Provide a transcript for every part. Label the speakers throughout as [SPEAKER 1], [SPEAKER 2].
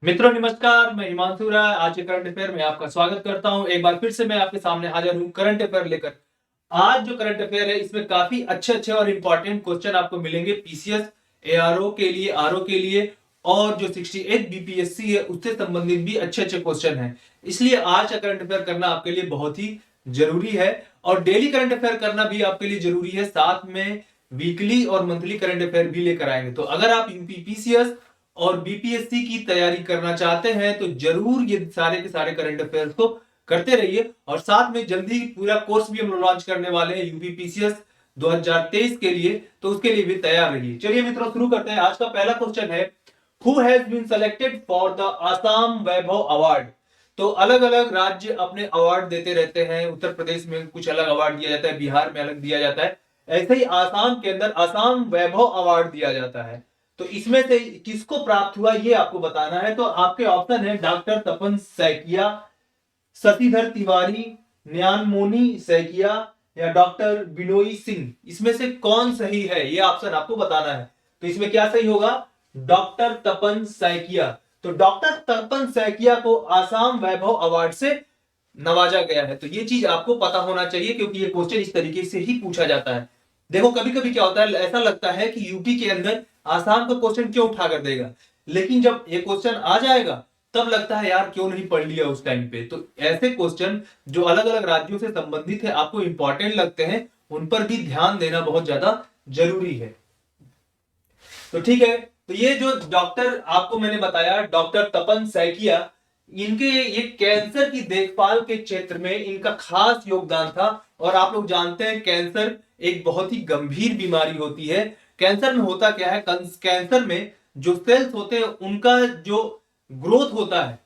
[SPEAKER 1] मित्रों नमस्कार, मैं हिमांशु राय आज के करंट अफेयर में आपका स्वागत करता हूं। एक बार फिर से मैं आपके सामने हाजिर हूं करंट अफेयर लेकर। आज जो करंट अफेयर है इसमें काफी अच्छे और इंपॉर्टेंट क्वेश्चन आपको मिलेंगे पीसीएस, एआरओ के लिए, आरओ के लिए और जो 68 बीपीएससी है उससे संबंधित भी अच्छे क्वेश्चन है। इसलिए आज का करंट अफेयर करना आपके लिए बहुत ही जरूरी है और डेली करंट अफेयर करना भी आपके लिए जरूरी है। साथ में वीकली और मंथली करंट अफेयर भी लेकर आएंगे। तो अगर आप यूपीपीसीएस और बीपीएससी की तैयारी करना चाहते हैं तो जरूर ये सारे के सारे करंट अफेयर्स को करते रहिए। और साथ में जल्दी पूरा कोर्स भी हम लॉन्च करने वाले हैं यूपीपीसीएस 2023 के लिए, तो उसके लिए भी तैयार रहिए। चलिए मित्रों शुरू करते हैं। आज का पहला क्वेश्चन है, who has been selected for the Assam Vaibhav award. तो अलग अलग राज्य अपने अवार्ड देते रहते हैं। उत्तर प्रदेश में कुछ अलग अवार्ड दिया जाता है, बिहार में अलग दिया जाता है, ऐसे ही आसाम के अंदर आसाम वैभव अवार्ड दिया जाता है। तो इसमें से किसको प्राप्त हुआ ये आपको बताना है। तो आपके ऑप्शन है डॉक्टर तपन सैकिया, शशिधर तिवारी, न्यानमोनी सैकिया या डॉक्टर बिनोई सिंह। इसमें से कौन सही है ये ऑप्शन आपको बताना है। तो इसमें क्या सही होगा? डॉक्टर तपन सैकिया। तो डॉक्टर तपन सैकिया को आसाम वैभव अवार्ड से नवाजा गया है। तो ये चीज आपको पता होना चाहिए क्योंकि ये क्वेश्चन इस तरीके से ही पूछा जाता है। देखो कभी कभी क्या होता है, ऐसा लगता है कि यूपी के अंदर आसाम का क्वेश्चन क्यों उठा कर देगा, लेकिन जब ये क्वेश्चन आ जाएगा तब लगता है यार क्यों नहीं पढ़ लिया उस टाइम पे। तो ऐसे क्वेश्चन जो अलग अलग राज्यों से संबंधित है, आपको इंपॉर्टेंट लगते हैं, उन पर भी ध्यान देना बहुत ज्यादा जरूरी है। तो ठीक है, तो ये जो डॉक्टर आपको मैंने बताया डॉक्टर तपन सैकिया, इनके ये कैंसर की देखभाल के क्षेत्र में इनका खास योगदान था। और आप लोग जानते हैं कैंसर एक बहुत ही गंभीर बीमारी होती है। कैंसर में होता क्या है, कैंसर में जो सेल्स होते हैं उनका जो ग्रोथ होता है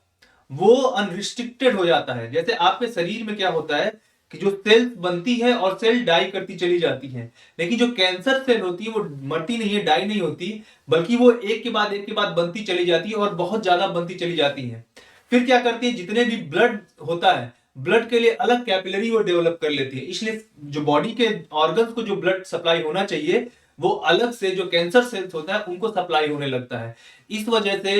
[SPEAKER 1] वो अनरिस्ट्रिक्टेड हो जाता है। जैसे आपके शरीर में क्या होता है कि जो सेल्स बनती है और सेल डाई करती चली जाती है, लेकिन जो कैंसर सेल होती है वो मरती नहीं है, डाई नहीं होती, बल्कि वो एक के बाद बनती चली जाती है और बहुत ज्यादा बनती चली जाती है। फिर क्या करती है, जितने भी ब्लड होता है, ब्लड के लिए अलग कैपिलरी वो डेवलप कर लेती है। इसलिए जो बॉडी के ऑर्गन्स को जो ब्लड सप्लाई होना चाहिए वो अलग से जो कैंसर सेल्स होता है उनको सप्लाई होने लगता है। इस वजह से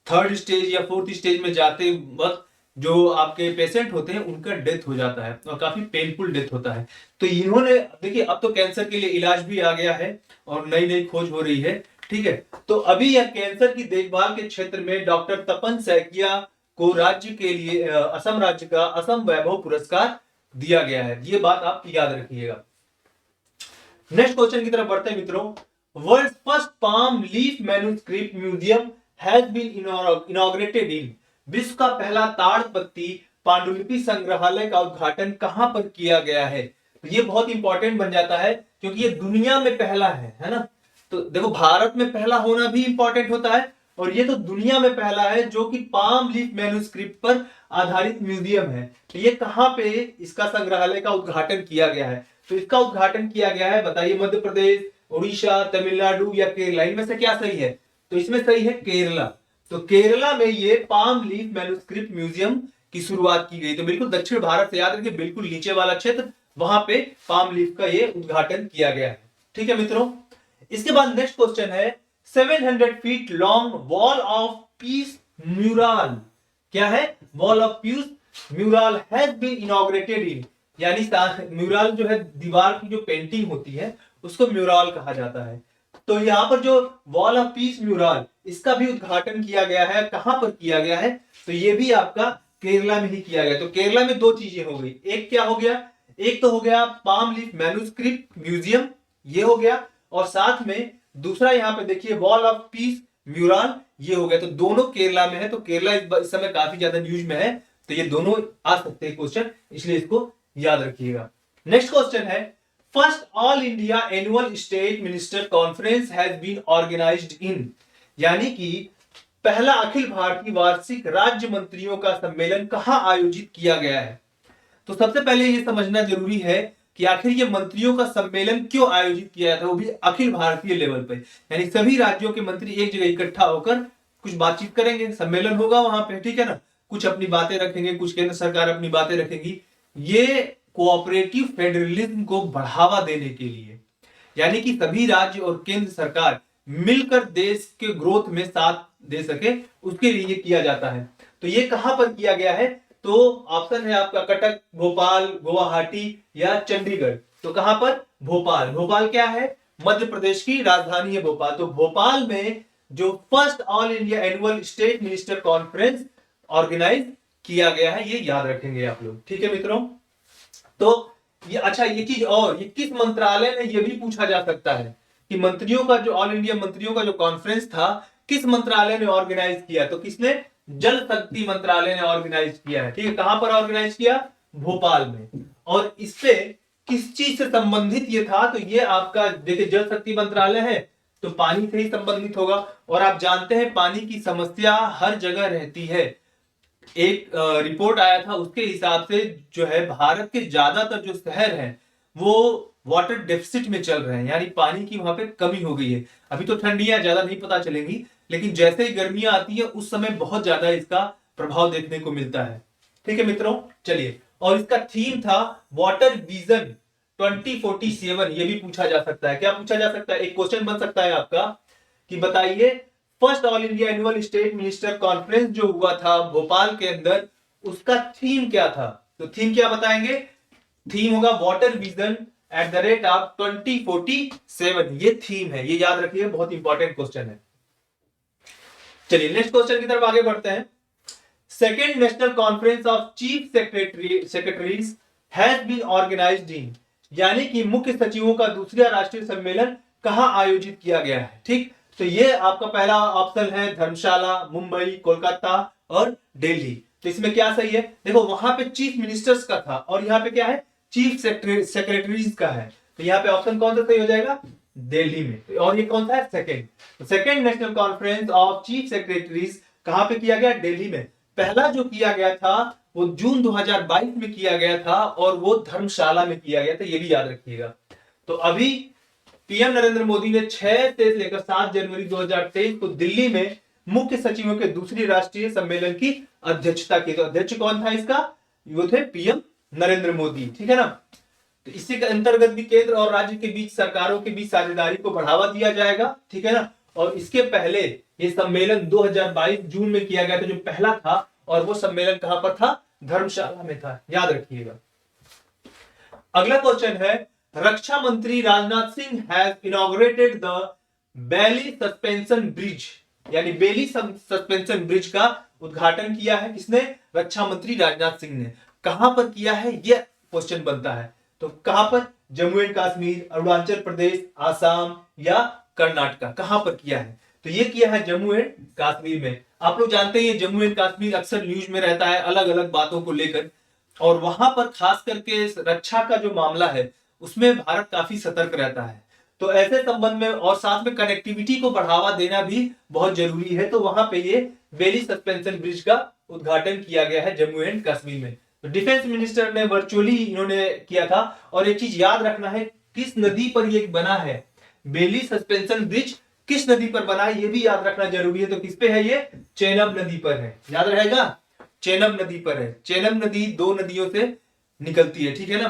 [SPEAKER 1] थर्ड स्टेज या फोर्थ स्टेज में जाते वक्त जो आपके पेशेंट होते हैं उनका डेथ हो जाता है और काफी पेनफुल डेथ होता है। तो इन्होंने देखिए अब तो कैंसर के लिए इलाज भी आ गया है और नई नई खोज हो रही है। ठीक है, तो अभी यह कैंसर की देखभाल के क्षेत्र में डॉक्टर तपन सैकिया को राज्य के लिए असम राज्य का असम वैभव पुरस्कार दिया गया है। ये बात आप याद रखिएगा। नेक्स्ट क्वेश्चन की तरफ बढ़ते हैं मित्रों। World first palm leaf manuscript museum has been inaugurated in. विश्व का पहला ताड़पत्री पांडुलिपि संग्रहालय का उद्घाटन कहां पर किया गया है? तो ये बहुत इंपॉर्टेंट बन जाता है क्योंकि ये दुनिया में पहला है ना। तो देखो भारत में पहला होना भी इंपॉर्टेंट होता है और ये तो दुनिया में पहला है जो कि पाम लीफ मैन्युस्क्रिप्ट पर आधारित म्यूजियम है। तो ये कहां पे इसका संग्रहालय का उद्घाटन किया गया है? तो इसका उद्घाटन किया गया है, बताइए, मध्य प्रदेश, उड़ीसा, तमिलनाडु या केरला। इनमें से क्या सही है? तो इसमें सही है केरला। तो केरला में ये पाम लीफ मैन्युस्क्रिप्ट म्यूजियम की शुरुआत की गई। तो बिल्कुल दक्षिण भारत से, याद रखिए, बिल्कुल नीचे वाला क्षेत्र, वहां पे पाम लीफ का ये उद्घाटन किया गया है। ठीक है मित्रों, इसके बाद नेक्स्ट क्वेश्चन है, 700 feet long wall of peace mural. क्या है? Wall of peace mural has been inaugurated in. यानी म्यूरल जो है दीवार की जो पेंटिंग होती है उसको म्यूरल कहा जाता है। तो यहाँ पर जो वॉल ऑफ पीस म्यूरल, इसका भी उद्घाटन किया गया है। कहां पर किया गया है? तो ये भी आपका केरला में ही किया गया। तो केरला में दो चीजें हो गई, एक क्या हो गया, एक तो हो गया पाम लीफ मैन्युस्क्रिप्ट म्यूजियम, ये हो गया, और साथ में दूसरा यहाँ पे देखिए वॉल ऑफ पीस म्यूरल, ये हो गया। तो दोनों केरला में है। तो केरला इस समय काफी ज्यादा न्यूज में है, तो ये दोनों आ सकते हैं क्वेश्चन, इसलिए इसको याद रखिएगा। नेक्स्ट क्वेश्चन है, first all India annual state minister conference has been organised in. यानी कि पहला अखिल भारतीय वार्षिक राज्य मंत्रियों का सम्मेलन कहां आयोजित किया गया है? तो सबसे पहले यह समझना जरूरी है कि आखिर ये मंत्रियों का सम्मेलन क्यों आयोजित किया जाता है, वो भी अखिल भारतीय लेवल पे। यानी सभी राज्यों के मंत्री एक जगह इकट्ठा होकर कुछ बातचीत करेंगे, सम्मेलन होगा वहां पे, ठीक है ना। कुछ अपनी बातें रखेंगे, कुछ केंद्र सरकार अपनी बातें रखेगी। ये कोऑपरेटिव फेडरलिज्म को बढ़ावा देने के लिए, यानी कि सभी राज्य और केंद्र सरकार मिलकर देश के ग्रोथ में साथ दे सके, उसके लिए ये किया जाता है। तो ये कहां पर किया गया है? तो ऑप्शन है आपका कटक, भोपाल, गुवाहाटी या चंडीगढ़। तो कहां पर? भोपाल। भोपाल क्या है? मध्य प्रदेश की राजधानी है भोपाल। तो भोपाल में जो first all India annual state minister conference organise किया गया है, ये याद रखेंगे आप लोग। ठीक है मित्रों। तो ये अच्छा, ये चीज और, ये किस मंत्रालय में, ये भी पूछा जा सकता है कि मंत्रियों का जो ऑल इंडिया मंत्रियों का जो कॉन्फ्रेंस था, किस मंत्रालय ने ऑर्गेनाइज किया? तो किसने? जल शक्ति मंत्रालय ने ऑर्गेनाइज किया है। ठीक है, कहां पर ऑर्गेनाइज किया? भोपाल में। और इससे किस चीज से संबंधित ये था? तो ये आपका देखिए जल शक्ति मंत्रालय है तो पानी से ही संबंधित होगा। और आप जानते हैं पानी की समस्या हर जगह रहती है। एक रिपोर्ट आया था, उसके हिसाब से जो है भारत के ज्यादातर जो शहर हैं वो वाटर डेफिसिट में चल रहे हैं, यानी पानी की वहां पे कमी हो गई है। अभी तो ठंडियां ज्यादा नहीं पता चलेंगी, लेकिन जैसे ही गर्मियां आती है उस समय बहुत ज्यादा इसका प्रभाव देखने को मिलता है। ठीक है मित्रों, चलिए। और इसका थीम था वाटर विजन 2047। ये भी पूछा जा सकता है। क्या पूछा जा सकता है? एक क्वेश्चन बन सकता है आपका कि बताइए first all India annual state minister conference जो हुआ था भोपाल के अंदर, उसका थीम क्या था? तो थीम क्या बताएंगे? थीम होगा water vision at the rate of 2047। ये थीम है, ये याद रखिए, बहुत इंपॉर्टेंट क्वेश्चन है। चलिए नेक्स्ट क्वेश्चन की तरफ आगे बढ़ते हैं। Second national conference of chief secretaries has been organised in, यानी कि मुख्य सचिवों का दूसरा राष्ट्रीय सम्मेलन कहां आयोजित किया गया है? ठीक, तो ये आपका पहला ऑप्शन है धर्मशाला, मुंबई, कोलकाता और दिल्ली। तो इसमें क्या सही है? देखो वहां पे चीफ मिनिस्टर्स का था और यहाँ पे क्या है? चीफ सेक्रेटरीज का है। तो यहाँ पे ऑप्शन कौन सा सही हो जाएगा? दिल्ली में। और ये कौन सा है? सेकेंड। तो second national conference of chief secretaries कहां पे किया गया? दिल्ली में। पहला जो किया गया था वो जून 2022 में किया गया था और वो धर्मशाला में किया गया था, ये भी याद रखिएगा। तो अभी पीएम नरेंद्र मोदी ने 6 से लेकर 7 जनवरी 2023 को दिल्ली में मुख्य सचिवों के दूसरी राष्ट्रीय सम्मेलन की अध्यक्षता की। तो अध्यक्ष कौन था इसका? वो थे पीएम नरेंद्र मोदी। ठीक है ना। तो इसी के अंतर्गत भी केंद्र और राज्य के बीच, सरकारों के बीच साझेदारी को बढ़ावा दिया जाएगा। ठीक है ना। और इसके पहले ये सम्मेलन 2022 जून में किया गया था, जो पहला था, और वो सम्मेलन कहां पर था? धर्मशाला में था, याद रखिएगा। अगला क्वेश्चन है, रक्षा मंत्री Rajnath Singh has inaugurated the belly suspension bridge, यानी बेली सस्पेंशन ब्रिज का उद्घाटन किया है। किसने? रक्षा मंत्री राजनाथ सिंह ने। कहां पर किया है? यह क्वेश्चन बनता है। तो कहां पर? जम्मू एंड कश्मीर, अरुणाचल प्रदेश, आसाम या कर्नाटका, कहां पर किया है? तो ये किया है जम्मू एंड कश्मीर में। आप लोग जानते हैं जम्मू एंड कश्मीर अक्सर न्यूज में रहता है अलग अलग बातों को लेकर, और वहां पर खास करके रक्षा का जो मामला है उसमें भारत काफी सतर्क रहता है। तो ऐसे संबंध में और साथ में कनेक्टिविटी को बढ़ावा देना भी बहुत जरूरी है। तो वहां पे ये बेली सस्पेंशन ब्रिज का उद्घाटन किया गया है जम्मू एंड कश्मीर में। तो डिफेंस मिनिस्टर ने वर्चुअली इन्होंने किया था। और एक चीज याद रखना है, किस नदी पर ये बना है? बेली सस्पेंशन ब्रिज किस नदी पर बना है ये भी याद रखना जरूरी है। तो किस पे है ये? चेनाब नदी पर है, याद रहेगा। चेनाब नदी पर है। चेनाब नदी 2 नदियों से निकलती है, ठीक है ना।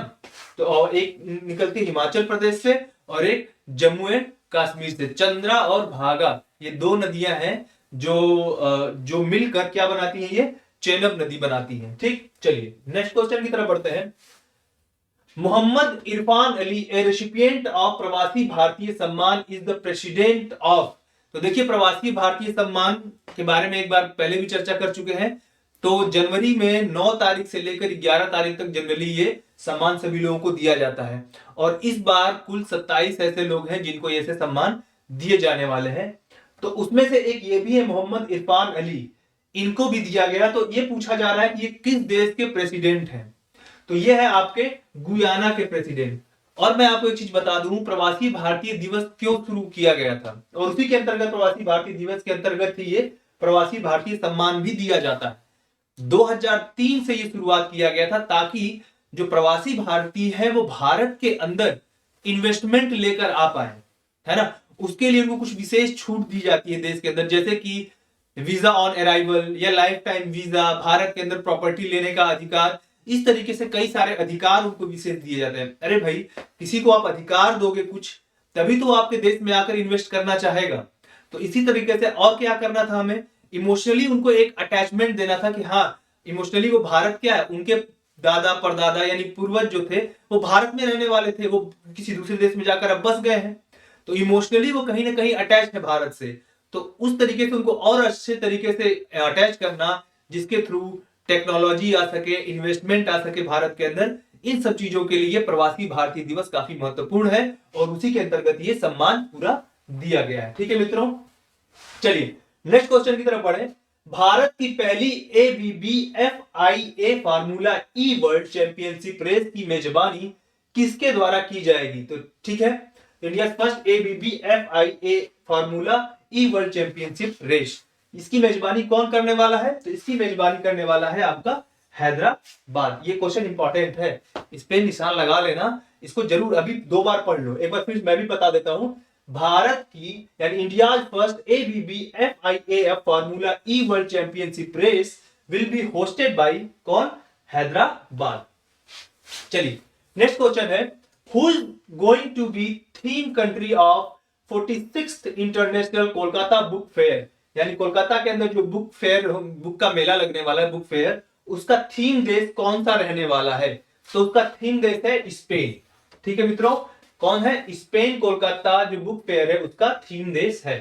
[SPEAKER 1] तो और एक निकलती है हिमाचल प्रदेश से और एक जम्मू एंड कश्मीर से। चंद्रा और भागा, ये 2 नदियां हैं जो मिलकर क्या बनाती हैं? ये चेनाब नदी बनाती हैं। ठीक, चलिए नेक्स्ट क्वेश्चन की तरफ बढ़ते हैं। मोहम्मद इरफान अली, ए रेसिपिएंट ऑफ प्रवासी भारतीय सम्मान, इज द प्रेसिडेंट ऑफ। तो देखिए प्रवासी भारतीय सम्मान के बारे में एक बार पहले भी चर्चा कर चुके हैं। तो जनवरी में 9 तारीख से लेकर 11 तारीख तक जनरली ये सम्मान सभी लोगों को दिया जाता है। और इस बार कुल 27 ऐसे लोग हैं जिनको ऐसे सम्मान दिए जाने वाले हैं। तो उसमें से एक ये भी है मोहम्मद इरफान अली, इनको भी दिया गया। तो ये पूछा जा रहा है कि ये किस देश के प्रेसिडेंट हैं? तो ये है आपके गुयाना के प्रेसिडेंट। और मैं आपको एक चीज बता दूं, प्रवासी भारतीय दिवस क्यों शुरू किया गया था, और उसी के अंतर्गत प्रवासी भारतीय दिवस के अंतर्गत ही ये प्रवासी भारतीय सम्मान भी दिया जाता है। 2003 से ये शुरुआत किया गया था ताकि जो प्रवासी भारतीय है वो भारत के अंदर इन्वेस्टमेंट लेकर आ पाए, है ना। उसके लिए उनको कुछ विशेष छूट दी जाती है देश के अंदर, जैसे कि वीजा ऑन अराइवल या लाइफ टाइम वीजा, भारत के अंदर प्रॉपर्टी लेने का अधिकार, इस तरीके से कई सारे अधिकार उनको विशेष दिए जाते हैं। अरे भाई, किसी को आप अधिकार दोगे कुछ, तभी तो वो आपके देश में आकर इन्वेस्ट करना चाहेगा। तो इसी तरीके से और क्या करना था हमें, इमोशनली उनको एक अटैचमेंट देना था कि हाँ इमोशनली वो भारत क्या है, उनके दादा परदादा यानी पूर्वज जो थे वो भारत में रहने वाले थे, वो किसी दूसरे देश में जाकर अब बस गए हैं, तो इमोशनली वो कहीं ना कहीं अटैच है भारत से। तो उस तरीके से उनको और अच्छे तरीके से अटैच करना, जिसके थ्रू टेक्नोलॉजी आ सके, इन्वेस्टमेंट आ सके भारत के अंदर, इन सब चीजों के लिए प्रवासी भारतीय दिवस काफी महत्वपूर्ण है और उसी के अंतर्गत ये सम्मान पूरा दिया गया है। ठीक है मित्रों, चलिए नेक्स्ट क्वेश्चन की तरफ बढ़े। भारत की पहली ABBFIA formula E world championship race की मेजबानी किसके द्वारा की जाएगी? तो ठीक है, India first ABBFIA formula E world championship race, इसकी मेजबानी कौन करने वाला है? तो इसकी मेजबानी करने वाला है आपका हैदराबाद। ये क्वेश्चन इंपॉर्टेंट है, इस पे निशान लगा लेना, इसको जरूर अभी 2 बार पढ़ लो। एक बार फिर मैं भी बता देता हूं, भारत की यानी India first ABBFIA formula E world championship race will be hosted by कौन? हैदराबाद। चलिए नेक्स्ट क्वेश्चन है, who is going to be theme country of 46th international Kolkata book fair? यानी कोलकाता के अंदर जो बुक फेयर, बुक का मेला लगने वाला है, बुक फेयर, उसका थीम देश कौन सा रहने वाला है? तो उसका थीम देश है स्पेन। ठीक है मित्रों, कौन है? स्पेन। कोलकाता जो बुक फेयर है उसका थीम देश है।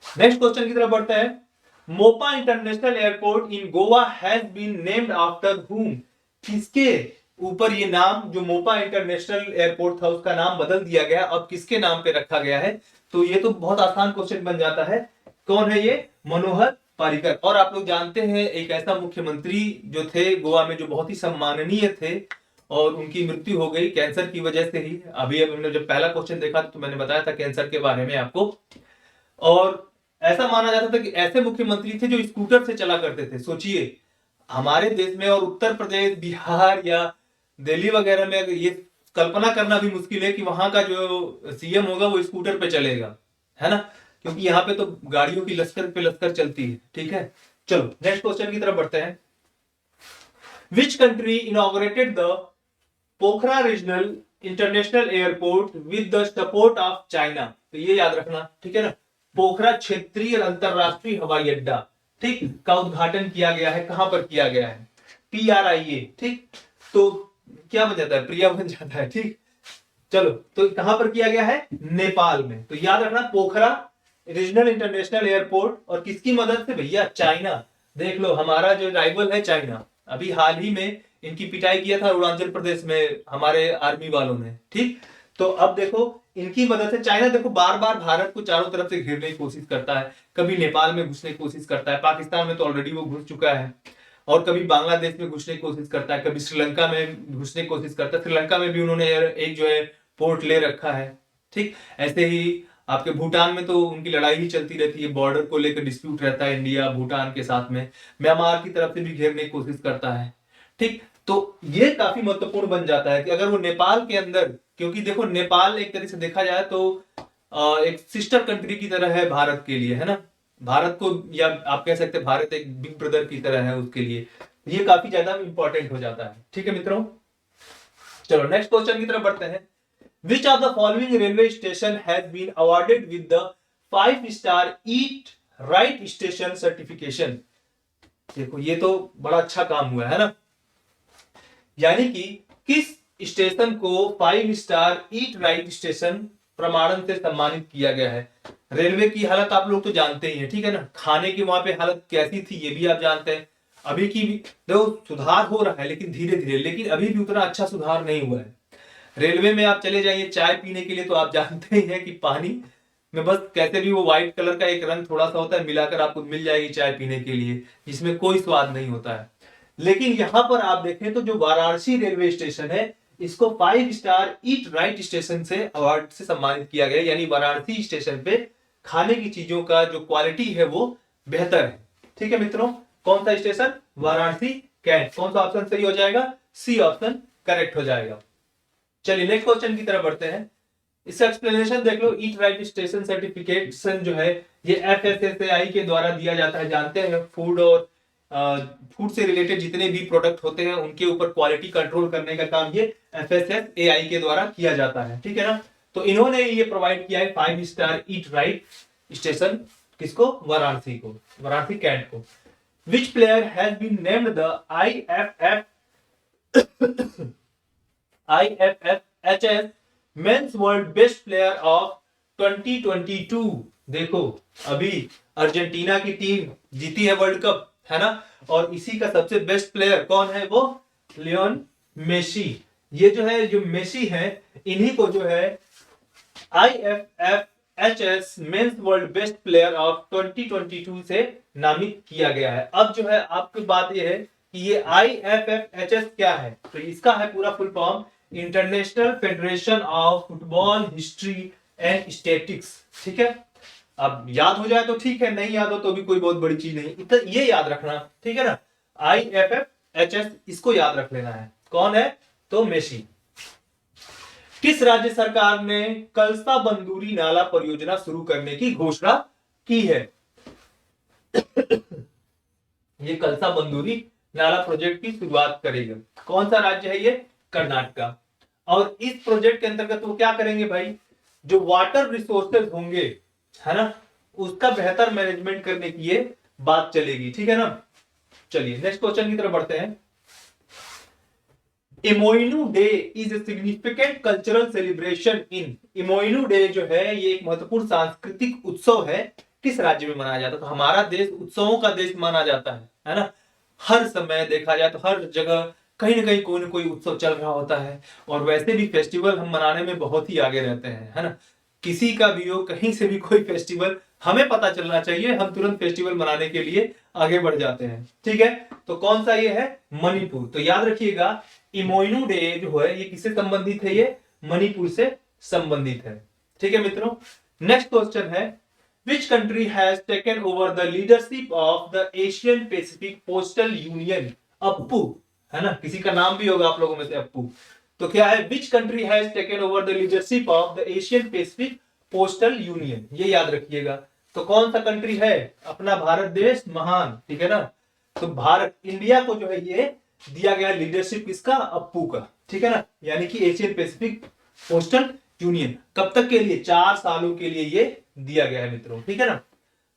[SPEAKER 1] नेक्स्ट क्वेश्चन की तरफ बढ़ते हैं। Mopa international airport in Goa has been named after whom? किसके ऊपर ये नाम, जो मोपा इंटरनेशनल एयरपोर्ट था उसका नाम बदल दिया गया, अब किसके नाम पे रखा गया है? तो ये तो बहुत आसान क्वेश्चन बन जाता है, कौन है ये? मनोहर पर्रिकर। और आप लोग जानते हैं एक ऐसा मुख्यमंत्री जो थे गोवा में, जो बहुत ही सम्माननीय थे और उनकी मृत्यु हो गई कैंसर की वजह से ही। अभी हमने जब पहला क्वेश्चन देखा तो मैंने बताया था कैंसर के बारे में आपको। और ऐसा माना जाता था कि ऐसे मुख्यमंत्री थे जो स्कूटर से चला करते थे। सोचिए हमारे देश में और उत्तर प्रदेश, बिहार या दिल्ली वगैरह में ये कल्पना करना भी मुश्किल है कि वहां का जो सीएम होगा वो स्कूटर पे चलेगा, है ना, क्योंकि यहाँ पे तो गाड़ियों की लश्कर पे लश्कर चलती है। ठीक है, चलो नेक्स्ट क्वेश्चन की तरफ बढ़ते हैं। Which country inaugurated the Pokhara regional international airport with the support of China? तो ये याद रखना, ठीक है ना, पोखरा क्षेत्रीय अंतरराष्ट्रीय हवाई अड्डा, ठीक, का उद्घाटन किया गया है, कहां पर किया गया है? PRIA। ठीक, तो क्या बन जाता है? प्रिया बन जाता है। ठीक, चलो तो कहां पर किया गया है? नेपाल में। तो याद रखना पोखरा रीजनल इंटरनेशनल एयरपोर्ट, और किसकी मदद से? भैया चाइना। देख लो हमारा जो राइवल है चाइना, अभी हाल ही में इनकी पिटाई किया था अरुणाचल प्रदेश में हमारे आर्मी वालों ने। ठीक, तो अब देखो इनकी मदद से चाइना देखो बार बार भारत को चारों तरफ से घेरने की कोशिश करता है, कभी नेपाल में घुसने की कोशिश करता है, पाकिस्तान में तो ऑलरेडी वो घुस चुका है, और कभी बांग्लादेश में घुसने की कोशिश करता है, कभी श्रीलंका में घुसने की कोशिश करता है। श्रीलंका में भी उन्होंने एक जो है पोर्ट ले रखा है। ठीक, ऐसे ही आपके भूटान में तो उनकी लड़ाई ही चलती रहती है, बॉर्डर को लेकर डिस्प्यूट रहता है इंडिया भूटान के साथ में। म्यांमार की तरफ से भी घेरने की कोशिश करता है। ठीक, तो ये काफी महत्वपूर्ण बन जाता है कि अगर वो नेपाल के अंदर, क्योंकि देखो नेपाल एक तरह से देखा जाए तो एक सिस्टर कंट्री की तरह है भारत के लिए, है ना, भारत को, या आप कह सकते हैं भारत एक बिग ब्रदर की तरह है उसके लिए, ये काफी ज्यादा इंपॉर्टेंट हो जाता है। ठीक है मित्रों, चलो नेक्स्ट क्वेश्चन की तरफ बढ़ते हैं। Which of the following railway station has been awarded with the 5-star Eat Right Station certification? देखो ये तो बड़ा अच्छा काम हुआ है ना, यानी कि किस स्टेशन को 5 स्टार ईट राइट स्टेशन प्रमाणन से सम्मानित किया गया है? रेलवे की हालत आप लोग तो जानते ही हैं, ठीक है ना, खाने की वहां पे हालत कैसी थी ये भी आप जानते हैं। अभी की भी देखो सुधार हो रहा है लेकिन धीरे धीरे, लेकिन अभी भी उतना अच्छा सुधार नहीं हुआ है। रेलवे में आप चले जाइए चाय पीने के लिए तो आप जानते ही हैं कि पानी में बस कैसे भी वो व्हाइट कलर का एक रंग थोड़ा सा होता है, मिलाकर आपको मिल जाएगी चाय पीने के लिए, जिसमें कोई स्वाद नहीं होता है। लेकिन यहां पर आप देखें तो जो वाराणसी रेलवे स्टेशन है इसको 5 स्टार ईट राइट स्टेशन से अवार्ड से सम्मानित किया गया, यानी वाराणसी स्टेशन पे खाने की चीजों का जो क्वालिटी है वो बेहतर है। ठीक है मित्रों, कौन सा स्टेशन? वाराणसी कैंट। कौन सा ऑप्शन सही हो जाएगा? सी ऑप्शन करेक्ट हो जाएगा। चलिए नेक्स्ट क्वेश्चन की तरफ बढ़ते हैं। इसका एक्सप्लेनेशन देख लो। ईट राइट स्टेशन सर्टिफिकेशन जो है ये FSSAI के द्वारा दिया जाता है। जानते हैं फूड और फूड से रिलेटेड जितने भी प्रोडक्ट होते हैं उनके ऊपर क्वालिटी कंट्रोल करने का काम ये FSSAI के द्वारा किया जाता है। ठीक है ना, तो इन्होंने ये प्रोवाइड किया है 5 स्टार ईट राइट स्टेशन, किसको? वाराणसी को, वाराणसी कैंट को। Which player has been named the IFFHS men's world best player of 2022। देखो अभी अर्जेंटीना की टीम जीती है वर्ल्ड कप, है ना, और इसी का सबसे बेस्ट प्लेयर कौन है? वो लियोन मेसी। ये जो है, जो मेसी है, इन्हीं को जो है IFFHS men's world best player of 2022 से नामित किया गया है। अब जो है आपकी बात ये है कि ये IFFHS क्या है, तो इसका है पूरा full form international federation of football history and statistics. ठीक है, अब याद हो जाए तो ठीक है, नहीं याद हो तो भी कोई बहुत बड़ी चीज नहीं, इतना ये याद रखना, ठीक है ना। IFFHS इसको याद रख लेना है। कौन है? तो मेसी। किस राज्य सरकार ने कलसा बंदूरी नाला परियोजना शुरू करने की घोषणा की है? ये कलसा बंदूरी नाला प्रोजेक्ट की शुरुआत करेगा। कौन सा राज्य है ये? कर्नाटका। और इस प्रोजेक्ट के अंतर्गत वो क्या करेंगे भाई? जो वाटर रिसोर्सेज होंगे, है ना, उसका बेहतर मैनेजमेंट करने की ये बात चलेगी। ठीक है ना। चलिए नेक्स्ट क्वेश्चन की तरफ बढ़ते हैं। Imoinu day is a significant cultural celebration in. Imoinu day जो है ये एक महत्वपूर्ण सांस्कृतिक उत्सव है, किस राज्य में मनाया जाता है? तो हमारा देश उत्सवों का देश माना जाता है ना। हर समय देखा जाए तो हर जगह कहीं ना कहीं कोई ना कोई उत्सव चल रहा होता है, और वैसे भी फेस्टिवल हम मनाने में बहुत ही आगे रहते हैं, है ना। किसी का भी हो, कहीं से भी कोई फेस्टिवल हमें पता चलना चाहिए, हम तुरंत फेस्टिवल मनाने के लिए आगे बढ़ जाते हैं। ठीक है, तो कौन सा ये है? मणिपुर। तो याद रखिएगा इमोइनू डे जो है ये किससे संबंधित है? ये मणिपुर से संबंधित है। ठीक है मित्रों। नेक्स्ट क्वेश्चन है, which country has taken over the leadership of the Asian Pacific postal union? Appu, है ना, किसी का नाम भी होगा आप लोगों में से अप्पू। तो क्या है? Which country has taken over the leadership of the Asian Pacific postal union? ये याद रखिएगा। तो कौन सा कंट्री है? अपना भारत देश महान। ठीक है ना। तो भारत, इंडिया को जो है ये दिया गया लीडरशिप किसका? अप्पू का। ठीक है ना, यानी कि एशियन पैसिफिक पोस्टल यूनियन। कब तक के लिए? 4 सालों के लिए ये दिया गया है मित्रों। ठीक है ना।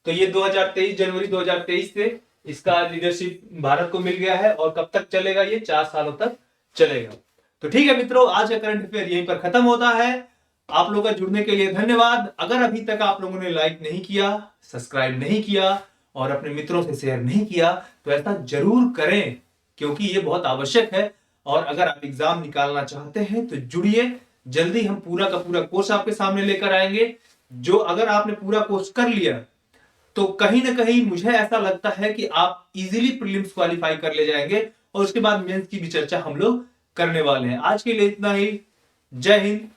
[SPEAKER 1] तो ये 2023 जनवरी 2023 से इसका लीडरशिप भारत को मिल गया है, और कब तक चलेगा? ये 4 सालों तक चलेगा। तो ठीक है मित्रों, आज का करंट अफेयर यहीं पर खत्म होता है। आप लोगों का जुड़ने के लिए धन्यवाद। अगर अभी तक आप लोगों ने लाइक नहीं किया, सब्सक्राइब नहीं किया और अपने मित्रों से शेयर नहीं किया, तो ऐसा जरूर करें, क्योंकि ये बहुत आवश्यक है। और अगर आप एग्जाम निकालना चाहते हैं तो जुड़िए, जल्दी हम पूरा का पूरा कोर्स आपके सामने लेकर आएंगे। जो अगर आपने पूरा कोर्स कर लिया तो कहीं ना कहीं मुझे ऐसा लगता है कि आप इजीली प्रीलिम्स क्वालिफाई कर ले जाएंगे, और उसके बाद मेंस की भी चर्चा हम लोग करने वाले हैं। आज के लिए इतना ही। जय हिंद,